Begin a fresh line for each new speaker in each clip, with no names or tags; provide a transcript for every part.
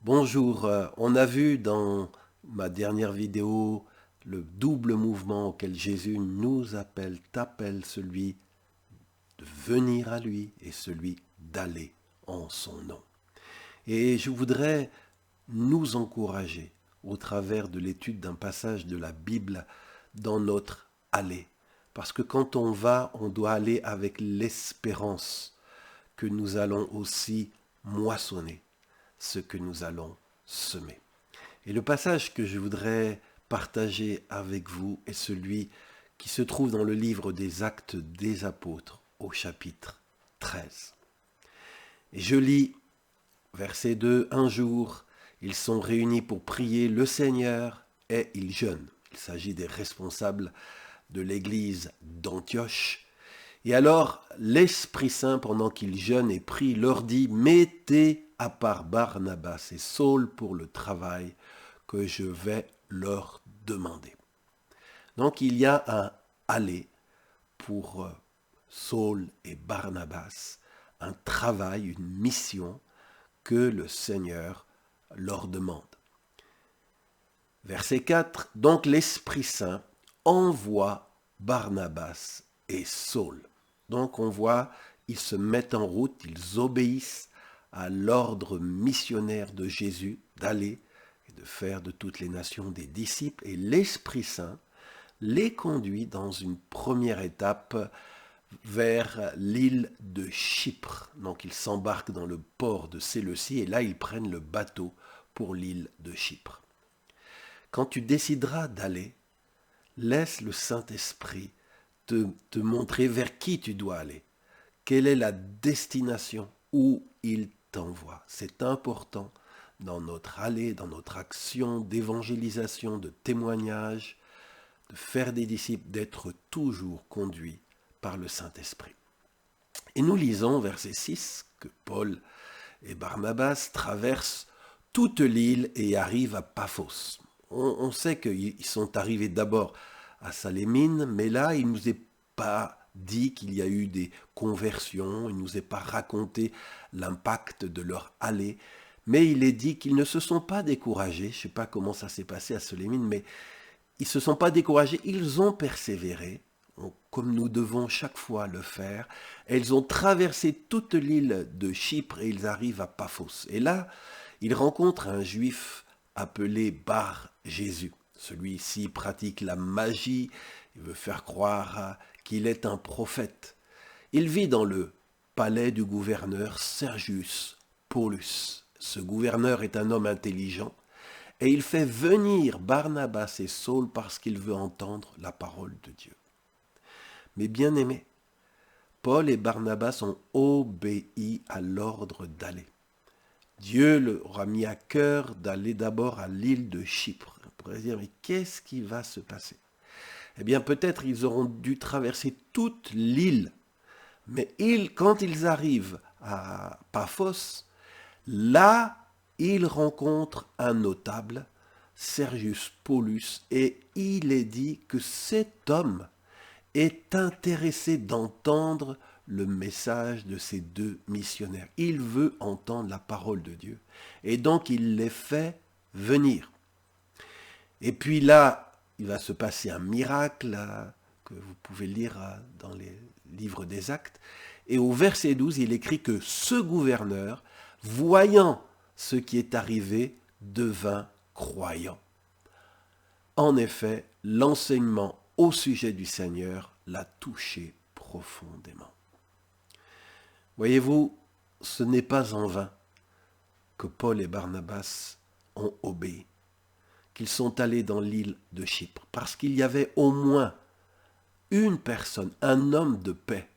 Bonjour, on a vu dans ma dernière vidéo le double mouvement auquel Jésus nous appelle, t'appelle, celui de venir à lui et celui d'aller en son nom. Et je voudrais nous encourager au travers de l'étude d'un passage de la Bible dans notre aller. Parce que quand on va, on doit aller avec l'espérance que nous allons aussi moissonner ce que nous allons semer. Et le passage que je voudrais partager avec vous est celui qui se trouve dans le livre des Actes des Apôtres au chapitre 13. Et je lis verset 2, un jour, ils sont réunis pour prier le Seigneur et ils jeûnent. Il s'agit des responsables de l'église d'Antioche. Et alors, l'Esprit Saint, pendant qu'ils jeûnent et prient, leur dit, mettez à part Barnabas et Saul pour le travail que je vais leur demander. Donc il y a un aller pour Saul et Barnabas, un travail, une mission que le Seigneur leur demande. Verset 4, donc l'Esprit Saint envoie Barnabas et Saul. Donc on voit, ils se mettent en route, ils obéissent à l'ordre missionnaire de Jésus d'aller et de faire de toutes les nations des disciples. Et l'Esprit Saint les conduit dans une première étape vers l'île de Chypre. Donc ils s'embarquent dans le port de Séleucie et là ils prennent le bateau pour l'île de Chypre. Quand tu décideras d'aller, laisse le Saint-Esprit te montrer vers qui tu dois aller. Quelle est la destination où il t'envoie. C'est important dans notre aller, dans notre action d'évangélisation, de témoignage, de faire des disciples, d'être toujours conduit par le Saint-Esprit. Et nous lisons, verset 6, que Paul et Barnabas traversent toute l'île et arrivent à Paphos. On sait qu'ils sont arrivés d'abord à Salémine, mais là, il ne nous est pas dit qu'il y a eu des conversions, il ne nous est pas raconté l'impact de leur aller, mais il est dit qu'ils ne se sont pas découragés. Je ne sais pas comment ça s'est passé à Salémine, mais ils ne se sont pas découragés, ils ont persévéré, comme nous devons chaque fois le faire, et ils ont traversé toute l'île de Chypre et ils arrivent à Paphos. Et là, ils rencontrent un juif appelé Bar Jésus. Celui-ci pratique la magie, il veut faire croire qu'il est un prophète. Il vit dans le palais du gouverneur Sergius Paulus. Ce gouverneur est un homme intelligent et il fait venir Barnabas et Saul parce qu'il veut entendre la parole de Dieu. Mais bien aimés, Paul et Barnabas ont obéi à l'ordre d'aller. Dieu leur a mis à cœur d'aller d'abord à l'île de Chypre. On pourrait dire, mais qu'est-ce qui va se passer? Eh bien, peut-être ils auront dû traverser toute l'île. Mais quand ils arrivent à Paphos, là, ils rencontrent un notable, Sergius Paulus, et il est dit que cet homme est intéressé d'entendre le message de ces deux missionnaires. Il veut entendre la parole de Dieu. Et donc il les fait venir. Et puis là, il va se passer un miracle que vous pouvez lire dans les livres des Actes. Et au verset 12, il écrit que ce gouverneur, voyant ce qui est arrivé, devint croyant. En effet, l'enseignement au sujet du Seigneur l'a touché profondément. Voyez-vous, ce n'est pas en vain que Paul et Barnabas ont obéi, qu'ils sont allés dans l'île de Chypre, parce qu'il y avait au moins une personne, un homme de paix,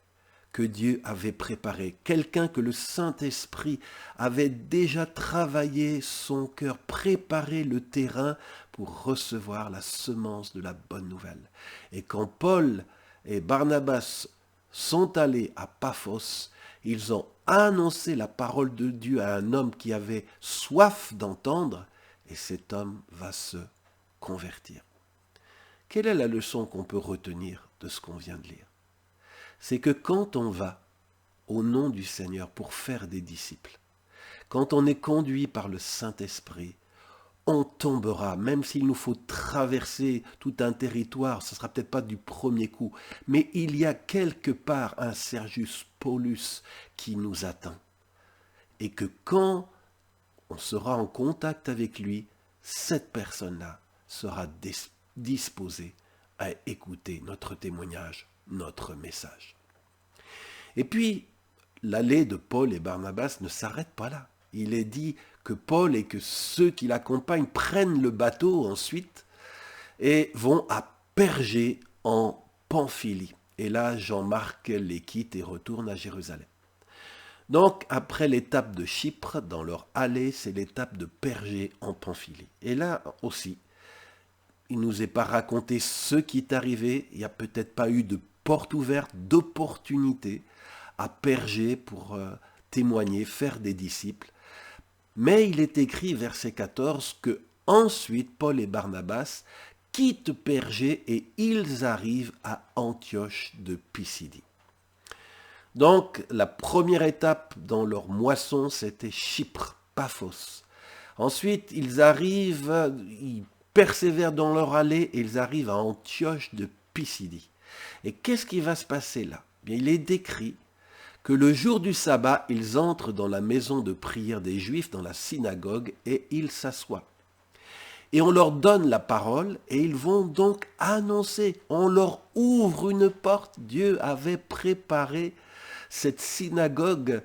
que Dieu avait préparé, quelqu'un que le Saint-Esprit avait déjà travaillé son cœur, préparé le terrain pour recevoir la semence de la bonne nouvelle. Et quand Paul et Barnabas sont allés à Paphos, ils ont annoncé la parole de Dieu à un homme qui avait soif d'entendre, et cet homme va se convertir. Quelle est la leçon qu'on peut retenir de ce qu'on vient de lire? C'est que quand on va au nom du Seigneur pour faire des disciples, quand on est conduit par le Saint-Esprit, on tombera, même s'il nous faut traverser tout un territoire, ce ne sera peut-être pas du premier coup, mais il y a quelque part un Sergius Paulus qui nous attend. Et que quand on sera en contact avec lui, cette personne-là sera disposée à écouter notre témoignage, notre message. Et puis, l'allée de Paul et Barnabas ne s'arrête pas là. Il est dit que Paul et que ceux qui l'accompagnent prennent le bateau ensuite et vont à Pergé en Pamphylie. Et là, Jean-Marc les quitte et retourne à Jérusalem. Donc, après l'étape de Chypre, dans leur allée, c'est l'étape de Pergé en Pamphylie. Et là aussi, il ne nous est pas raconté ce qui est arrivé. Il n'y a peut-être pas eu de porte ouverte, d'opportunité à Pergé pour témoigner, faire des disciples. Mais il est écrit, verset 14, que ensuite Paul et Barnabas quittent Pergé et ils arrivent à Antioche de Pisidie. Donc la première étape dans leur moisson, c'était Chypre, Paphos. Ensuite, ils persévèrent dans leur allée et ils arrivent à Antioche de Pisidie. Et qu'est-ce qui va se passer là? Bien, il est décrit que le jour du sabbat, ils entrent dans la maison de prière des Juifs, dans la synagogue, et ils s'assoient. Et on leur donne la parole, et ils vont donc annoncer, on leur ouvre une porte. Dieu avait préparé cette synagogue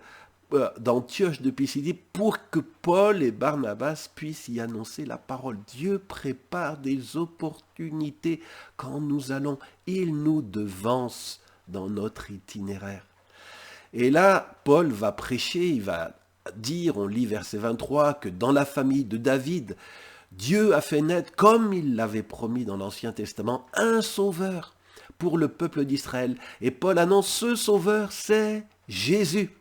d'Antioche de Pisidie pour que Paul et Barnabas puissent y annoncer la parole. Dieu prépare des opportunités quand nous allons. Il nous devance dans notre itinéraire. Et là, Paul va prêcher, il va dire, on lit verset 23, que dans la famille de David, Dieu a fait naître, comme il l'avait promis dans l'Ancien Testament, un sauveur pour le peuple d'Israël. Et Paul annonce, ce sauveur, c'est Jésus.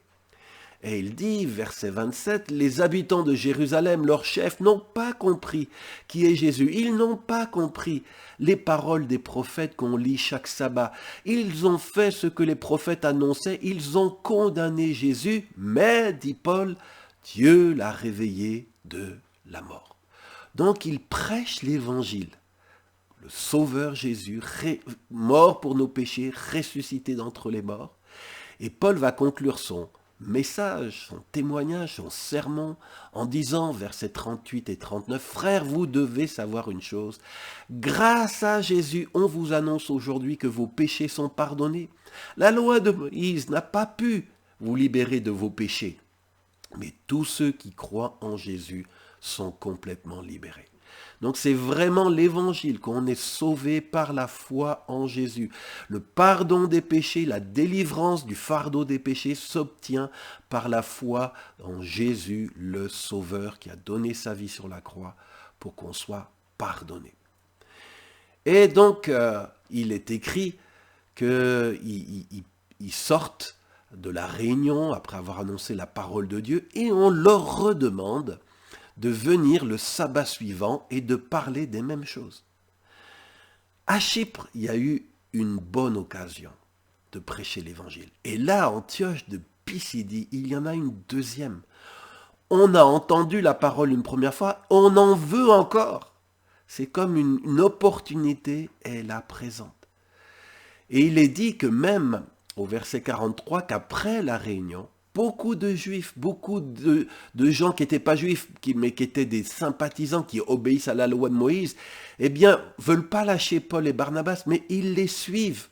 Et il dit, verset 27, les habitants de Jérusalem, leurs chefs, n'ont pas compris qui est Jésus. Ils n'ont pas compris les paroles des prophètes qu'on lit chaque sabbat. Ils ont fait ce que les prophètes annonçaient. Ils ont condamné Jésus, mais, dit Paul, Dieu l'a réveillé de la mort. Donc il prêche l'évangile. Le Sauveur Jésus, mort pour nos péchés, ressuscité d'entre les morts. Et Paul va conclure son message, son témoignage, son sermon, en disant, versets 38 et 39, « Frères, vous devez savoir une chose. Grâce à Jésus, on vous annonce aujourd'hui que vos péchés sont pardonnés. La loi de Moïse n'a pas pu vous libérer de vos péchés. Mais tous ceux qui croient en Jésus sont complètement libérés. » Donc c'est vraiment l'évangile, qu'on est sauvé par la foi en Jésus. Le pardon des péchés, la délivrance du fardeau des péchés s'obtient par la foi en Jésus, le Sauveur qui a donné sa vie sur la croix pour qu'on soit pardonné. Et donc il est écrit qu'ils sortent de la réunion après avoir annoncé la parole de Dieu et on leur redemande de venir le sabbat suivant et de parler des mêmes choses. À Chypre, il y a eu une bonne occasion de prêcher l'évangile. Et là, à Antioche de Pisidie, il y en a une deuxième. On a entendu la parole une première fois, on en veut encore. C'est comme une opportunité, est là présente. Et il est dit que même au verset 43, qu'après la réunion, beaucoup de juifs, beaucoup de gens qui n'étaient pas juifs, mais qui étaient des sympathisants, qui obéissent à la loi de Moïse, eh bien, veulent pas lâcher Paul et Barnabas, mais ils les suivent.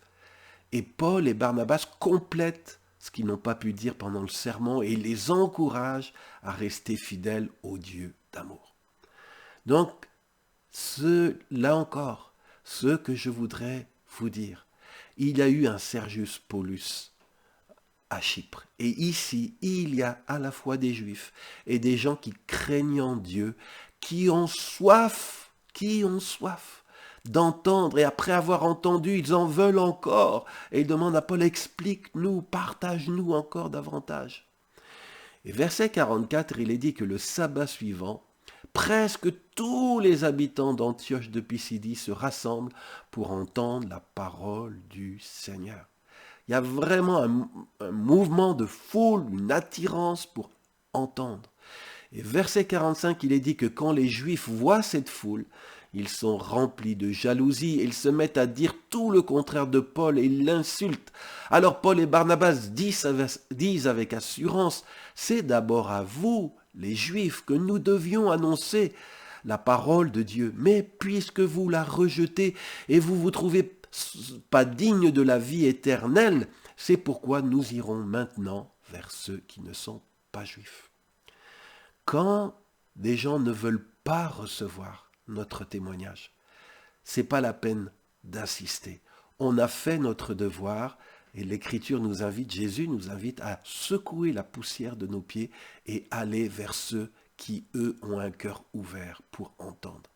Et Paul et Barnabas complètent ce qu'ils n'ont pas pu dire pendant le sermon et ils les encouragent à rester fidèles au Dieu d'amour. Donc, là encore, ce que je voudrais vous dire, il y a eu un Sergius Paulus à Chypre. Et ici, il y a à la fois des Juifs et des gens qui craignent Dieu, qui ont soif d'entendre. Et après avoir entendu, ils en veulent encore. Et ils demandent à Paul, explique-nous, partage-nous encore davantage. Et verset 44, il est dit que le sabbat suivant, presque tous les habitants d'Antioche de Pisidie se rassemblent pour entendre la parole du Seigneur. Il y a vraiment un mouvement de foule, une attirance pour entendre. Et verset 45, il est dit que quand les Juifs voient cette foule, ils sont remplis de jalousie, ils se mettent à dire tout le contraire de Paul et ils l'insultent. Alors Paul et Barnabas disent avec assurance, c'est d'abord à vous, les Juifs, que nous devions annoncer la parole de Dieu. Mais puisque vous la rejetez et vous vous trouvez pas digne de la vie éternelle, c'est pourquoi nous irons maintenant vers ceux qui ne sont pas juifs. Quand des gens ne veulent pas recevoir notre témoignage, c'est pas la peine d'insister. On a fait notre devoir et l'Écriture nous invite, Jésus nous invite à secouer la poussière de nos pieds et aller vers ceux qui, eux, ont un cœur ouvert pour entendre.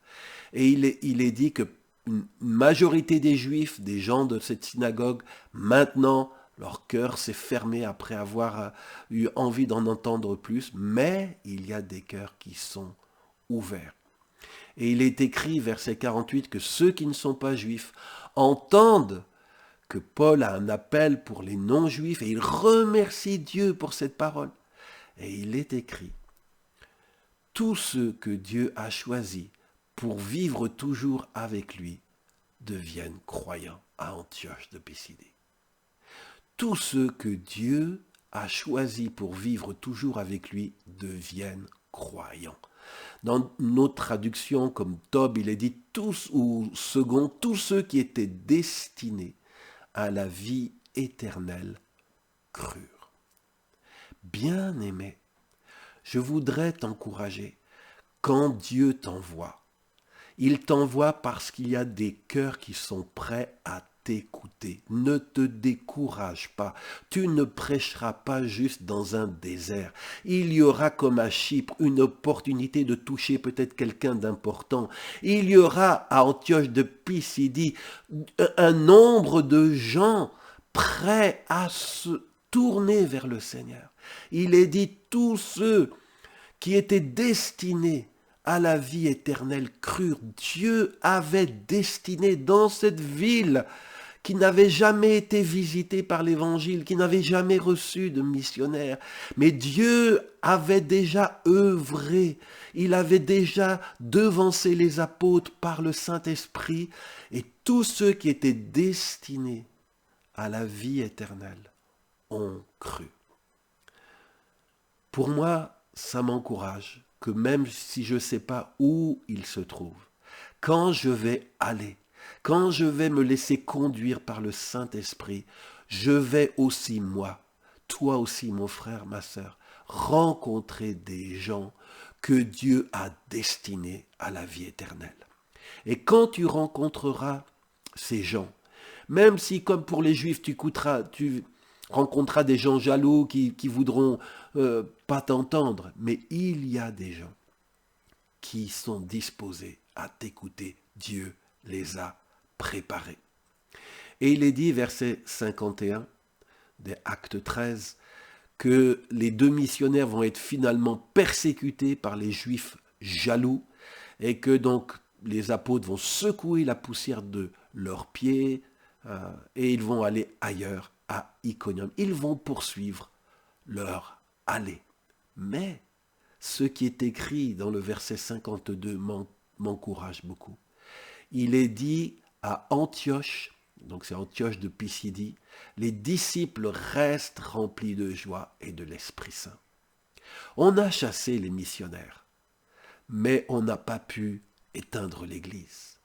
Et il est dit que une majorité des Juifs, des gens de cette synagogue, maintenant, leur cœur s'est fermé après avoir eu envie d'en entendre plus, mais il y a des cœurs qui sont ouverts. Et il est écrit, verset 48, que ceux qui ne sont pas juifs entendent que Paul a un appel pour les non-juifs et il remercie Dieu pour cette parole. Et il est écrit, tous ceux que Dieu a choisis pour vivre toujours avec lui deviennent croyants à Antioche de Pisidie. Tous ceux que Dieu a choisis pour vivre toujours avec lui deviennent croyants. Dans notre traduction, comme Tob, il est dit tous, ou second, tous ceux qui étaient destinés à la vie éternelle crurent. Bien-aimé, je voudrais t'encourager. Quand Dieu t'envoie, il t'envoie parce qu'il y a des cœurs qui sont prêts à t'écouter. Ne te décourage pas. Tu ne prêcheras pas juste dans un désert. Il y aura comme à Chypre une opportunité de toucher peut-être quelqu'un d'important. Il y aura à Antioche de Pisidie un nombre de gens prêts à se tourner vers le Seigneur. Il est dit tous ceux qui étaient destinés à la vie éternelle crurent. Dieu avait destiné dans cette ville qui n'avait jamais été visitée par l'Évangile, qui n'avait jamais reçu de missionnaires. Mais Dieu avait déjà œuvré, il avait déjà devancé les apôtres par le Saint-Esprit, et tous ceux qui étaient destinés à la vie éternelle ont cru. Pour moi, ça m'encourage que même si je ne sais pas où il se trouve, quand je vais aller, quand je vais me laisser conduire par le Saint-Esprit, je vais aussi moi, toi aussi mon frère, ma sœur, rencontrer des gens que Dieu a destinés à la vie éternelle. Et quand tu rencontreras ces gens, même si comme pour les Juifs tu rencontreras des gens jaloux qui voudront pas t'entendre, mais il y a des gens qui sont disposés à t'écouter. Dieu les a préparés. Et il est dit, verset 51 des Actes 13, que les deux missionnaires vont être finalement persécutés par les Juifs jaloux et que donc les apôtres vont secouer la poussière de leurs pieds et ils vont aller ailleurs à Iconium. Ils vont poursuivre leur aller. Mais ce qui est écrit dans le verset 52 m'encourage beaucoup. Il est dit à Antioche, donc c'est Antioche de Pisidie, les disciples restent remplis de joie et de l'Esprit Saint. On a chassé les missionnaires, mais on n'a pas pu éteindre l'Église.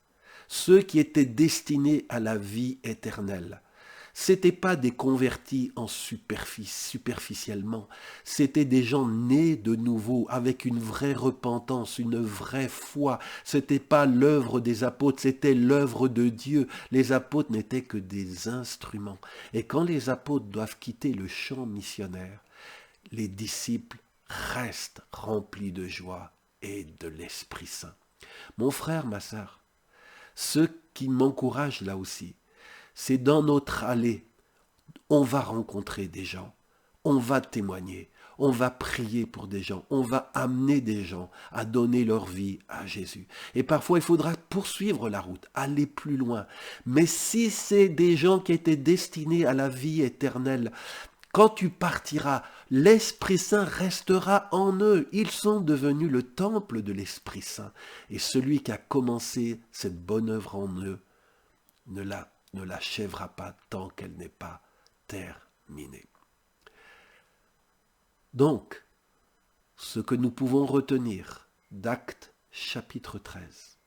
Ceux qui étaient destinés à la vie éternelle, c'était pas des convertis en superficiellement, c'était des gens nés de nouveau avec une vraie repentance, une vraie foi. C'était pas l'œuvre des apôtres, c'était l'œuvre de Dieu. Les apôtres n'étaient que des instruments. Et quand les apôtres doivent quitter le champ missionnaire, les disciples restent remplis de joie et de l'Esprit Saint. Mon frère, ma sœur, ce qui m'encourage là aussi, c'est dans notre allée, on va rencontrer des gens, on va témoigner, on va prier pour des gens, on va amener des gens à donner leur vie à Jésus. Et parfois, il faudra poursuivre la route, aller plus loin. Mais si c'est des gens qui étaient destinés à la vie éternelle, quand tu partiras, l'Esprit Saint restera en eux. Ils sont devenus le temple de l'Esprit Saint. Et celui qui a commencé cette bonne œuvre en eux ne l'achèvera pas tant qu'elle n'est pas terminée. Donc, ce que nous pouvons retenir d'Actes chapitre 13,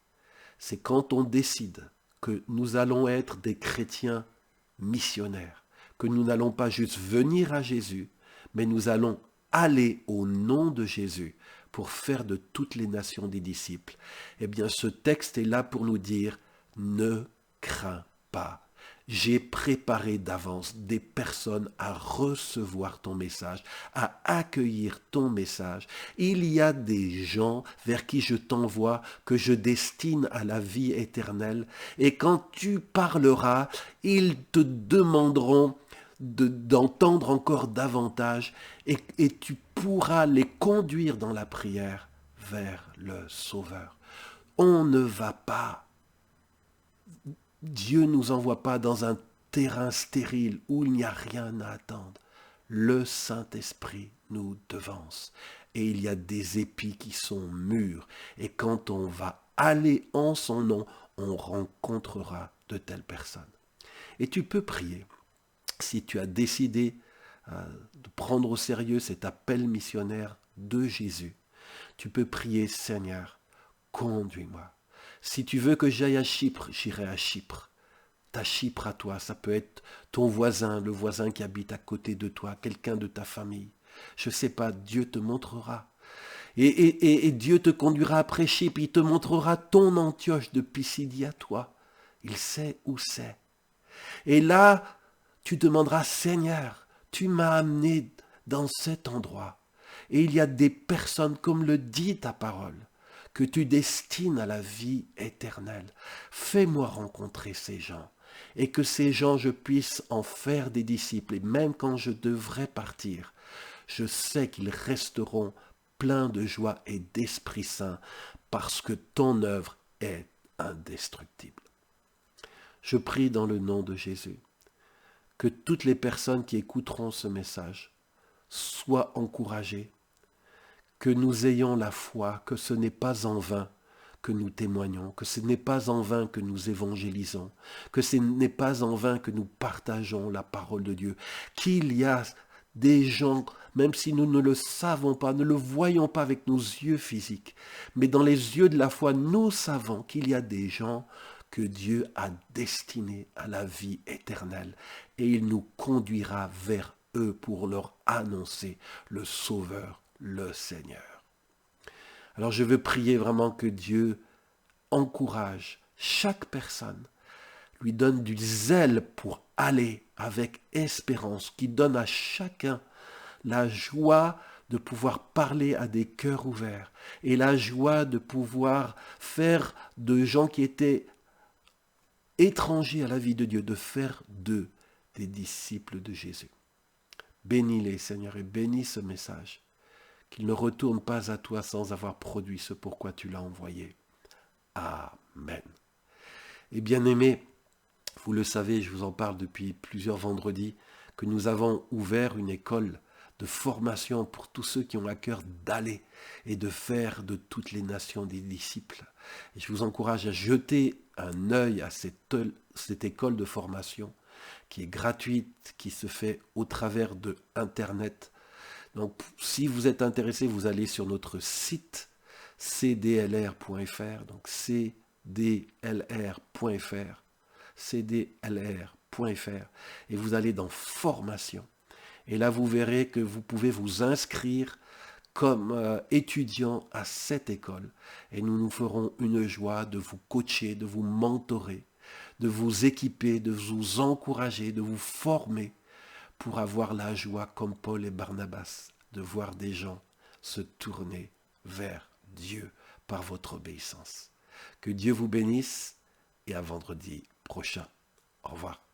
c'est quand on décide que nous allons être des chrétiens missionnaires, que nous n'allons pas juste venir à Jésus, mais nous allons aller au nom de Jésus pour faire de toutes les nations des disciples. Eh bien, ce texte est là pour nous dire, ne crains pas. J'ai préparé d'avance des personnes à recevoir ton message, à accueillir ton message. Il y a des gens vers qui je t'envoie, que je destine à la vie éternelle. Et quand tu parleras, ils te demanderont d'entendre encore davantage et tu pourras les conduire dans la prière vers le Sauveur. On ne va pas. Dieu ne nous envoie pas dans un terrain stérile où il n'y a rien à attendre. Le Saint-Esprit nous devance et il y a des épis qui sont mûrs. Et quand on va aller en son nom, on rencontrera de telles personnes. Et tu peux prier. Si tu as décidé de prendre au sérieux cet appel missionnaire de Jésus, tu peux prier, Seigneur, conduis-moi. Si tu veux que j'aille à Chypre, j'irai à Chypre. Ta Chypre à toi, ça peut être ton voisin, le voisin qui habite à côté de toi, quelqu'un de ta famille. Je ne sais pas, Dieu te montrera. Et Dieu te conduira après Chypre, il te montrera ton Antioche de Pisidie à toi. Il sait où c'est. Et là, tu demanderas, Seigneur, tu m'as amené dans cet endroit. Et il y a des personnes, comme le dit ta parole, que tu destines à la vie éternelle. Fais-moi rencontrer ces gens et que ces gens, je puisse en faire des disciples. Et même quand je devrais partir, je sais qu'ils resteront pleins de joie et d'Esprit Saint parce que ton œuvre est indestructible. Je prie dans le nom de Jésus que toutes les personnes qui écouteront ce message soient encouragées, que nous ayons la foi, que ce n'est pas en vain que nous témoignons, que ce n'est pas en vain que nous évangélisons, que ce n'est pas en vain que nous partageons la parole de Dieu, qu'il y a des gens, même si nous ne le savons pas, ne le voyons pas avec nos yeux physiques, mais dans les yeux de la foi, nous savons qu'il y a des gens que Dieu a destinés à la vie éternelle et il nous conduira vers eux pour leur annoncer le Sauveur, le Seigneur. Alors je veux prier vraiment que Dieu encourage chaque personne, lui donne du zèle pour aller avec espérance, qui donne à chacun la joie de pouvoir parler à des cœurs ouverts et la joie de pouvoir faire de gens qui étaient étrangers à la vie de Dieu, de faire d'eux des disciples de Jésus. Bénis-les, Seigneur, et bénis ce message. Qu'il ne retourne pas à toi sans avoir produit ce pourquoi tu l'as envoyé. Amen. Et bien-aimés, vous le savez, je vous en parle depuis plusieurs vendredis, que nous avons ouvert une école de formation pour tous ceux qui ont à cœur d'aller et de faire de toutes les nations des disciples. Et je vous encourage à jeter un œil à cette école de formation qui est gratuite, qui se fait au travers de Internet. Donc, si vous êtes intéressé, vous allez sur notre site cdlr.fr, donc cdlr.fr, et vous allez dans formation. Et là, vous verrez que vous pouvez vous inscrire comme étudiant à cette école. Et nous nous ferons une joie de vous coacher, de vous mentorer, de vous équiper, de vous encourager, de vous former pour avoir la joie comme Paul et Barnabas, de voir des gens se tourner vers Dieu par votre obéissance. Que Dieu vous bénisse et à vendredi prochain. Au revoir.